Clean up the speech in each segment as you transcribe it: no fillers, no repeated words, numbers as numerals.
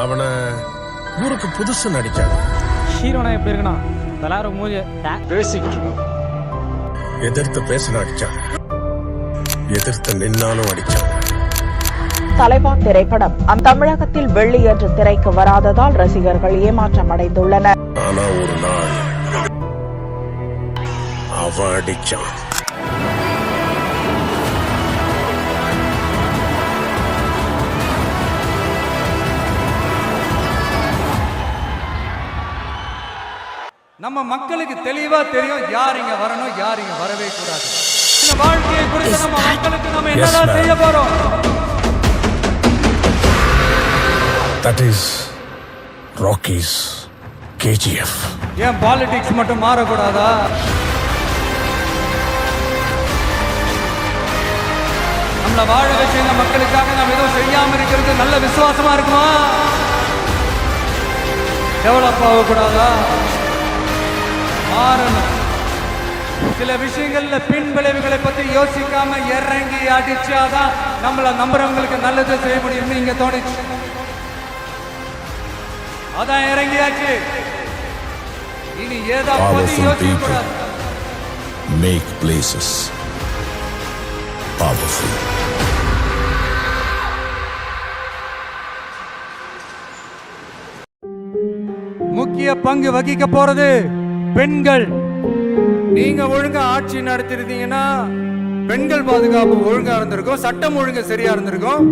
அவனை ஊருக்கு புதுசு நடிச்சாங்க. ஹீரோனா எப்படி இருக்குன்னா எல்லாரும் மூஞ்சி பேசிக்கிட்டு எதிர்த்து பேச அடிச்சாங்க, எதிர்த்து நின்னாலும் அடிச்சாங்க. தலைவா திரைப்படம் தமிழகத்தில் வெள்ளியன்று திரைக்கு வராததால் ரசிகர்கள் ஏமாற்றம் அடைந்துள்ளனர். ஆனா ஒரு நாள் அவன் அடிச்சான். நம்ம மக்களுக்கு தெளிவா தெரியும் யார் இங்க வரணும், யார் இங்க வரவே கூடாது. இந்த வாழ்க்கையை குறித்து நம்ம மக்களுக்கு நம்ம என்னதான் செய்ய போறோம்? That is Rocky's KGF. ஏன் பாலிடிக்ஸ் மட்டும் மாறக்கூடாதா? நம்மள வாழ வச்சு இந்த மக்களுக்காக நம்ம எதுவும் செய்யாம இருக்கிறது நல்ல விசுவாசமா இருக்குமா? டெவலப் ஆகக்கூடாதா? மாறணும். சில விஷயங்கள்ல பின் விளைவுகளை பத்தி யோசிக்காம இறங்கி அடிச்சாதான் நம்மள நம்புறவங்களுக்கு நல்லது செய்ய முடியும்னு இங்க தோணுச்சு. அதான் இறங்கியாச்சு. இனி ஏதாவது யோசிக்க கூடாது. Make places powerful. முக்கிய பங்கு வகிக்க போறது பெண்கள். நீங்க ஒழுங்கா ஆட்சி நடத்திருந்தீங்கன்னா பெண்கள் பாதுகாப்பு ஒழுங்கா இருந்திருக்கும், சட்டம் ஒழுங்கு சரியா இருந்திருக்கும்.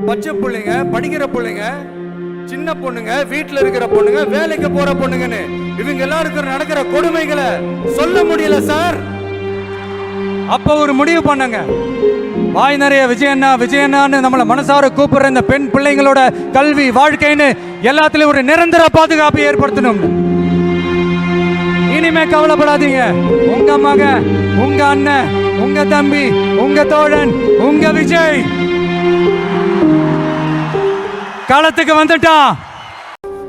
பச்சை பிள்ளைங்க, படிக்கிற பிள்ளைங்க, சின்ன பொண்ணுங்க, வீட்டுல இருக்கிற பொண்ணுங்க, வேலைக்கு போற பொண்ணுங்கன்னு இவங்க எல்லாருக்கும் நடக்கிற கொடுமைகளை சொல்ல முடியல சார். அப்ப ஒரு முடிவு பண்ணுங்க. வாய் நிறைய விஜயண்ணா விஜயண்ணான்னு நம்மள மனசார கூப்பிடுற இந்த பெண் பிள்ளைங்களோட கல்வி வாழ்க்கைன்னு எல்லாத்துலயும் ஒரு நிரந்தர பாதுகாப்பு ஏற்படுத்தணும். இனிமே கவலைப்படாதீங்க. உங்க மகன், உங்க அண்ணன், உங்க தம்பி, உங்க தோழன், உங்க விஜய் களத்துக்கு வந்துட்டான்.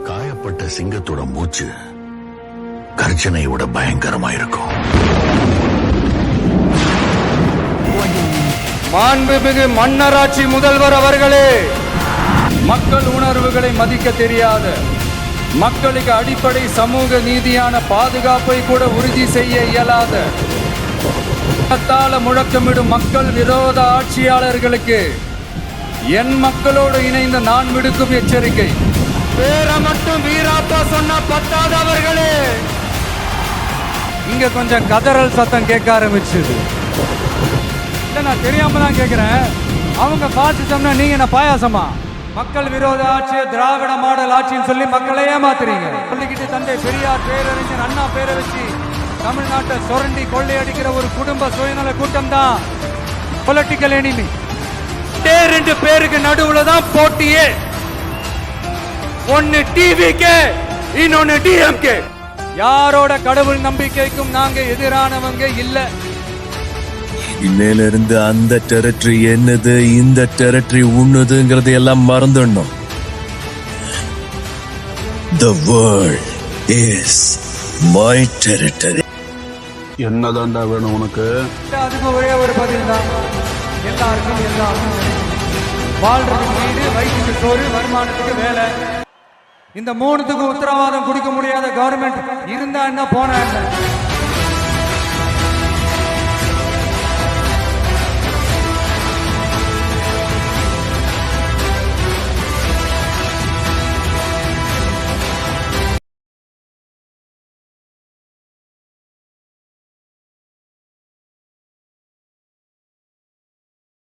காயப்பட்ட சிங்கத்தோட மூச்சு கர்ஜனையோட பயங்கரமா இருக்கும். மாண்புமிகு மன்னராட்சி முதல்வர் அவர்களே, மக்கள் உணர்வுகளை மதிக்க தெரியாத, மக்களுக்கு அடிப்படை சமூக நீதியான பாதுகாப்பை கூட உறுதி செய்ய இயலாத, முழக்கமிடும் மக்கள் விரோத ஆட்சியாளர்களுக்கு என் மக்களோடு இணைந்த நான் விடுக்கும் எச்சரிக்கை. பேரை மட்டும் வீராப்பா சொன்ன பத்தாதவர்களே. இங்க கொஞ்சம் கதறல் சத்தம் கேட்க ஆரம்பிச்சது. இல்ல நான் தெரியாம தான் கேட்கிறேன். அவங்க பாசிசம்னா நீங்க என்ன பாயாசமா? மக்கள் விரோத ஆட்சி, திராவிட மாடல் ஆட்சின்னு சொல்லி மக்களை ஏமாத்துறீங்க. சொல்லிக்கிட்டு தந்தை பெரியார் பேரறிஞர் அண்ணா பேரை வச்சு தமிழ்நாட்டை சுரண்டி கொள்ளையடிக்கிற ஒரு குடும்ப சுயநல கூட்டம் தான் பொலிட்டிக்கல் எனிமி. ரெண்டு பேருக்கு நடுவுல தான் போட்டியே. ஒன்னு டிவிகே, இன்னொன்னு டிஎம்கே. யாரோட கடவுள் நம்பிக்கைக்கும் நாங்க எதிரானவங்க இல்ல. இன்னையில இருந்து அந்த டெரிட்டரி என்னது, இந்த டெரிட்டரி உன்னதுங்கிறது எல்லாம் மறந்துடணும். The world is my territory. என்னதான்டா வேணும் உனக்கு? அதுக்கு ஒரே ஒரு பதில் தான். எல்லாருக்கும் எல்லாம் வாழ்றதுக்கு வீடு, வயிற்றுக்கு சோறு, வருமானத்துக்கு வேலை. இந்த மூணுத்துக்கு உத்தரவாதம் கொடுக்க முடியாத கவர்மெண்ட் இருந்தா என்ன போனா என்ன?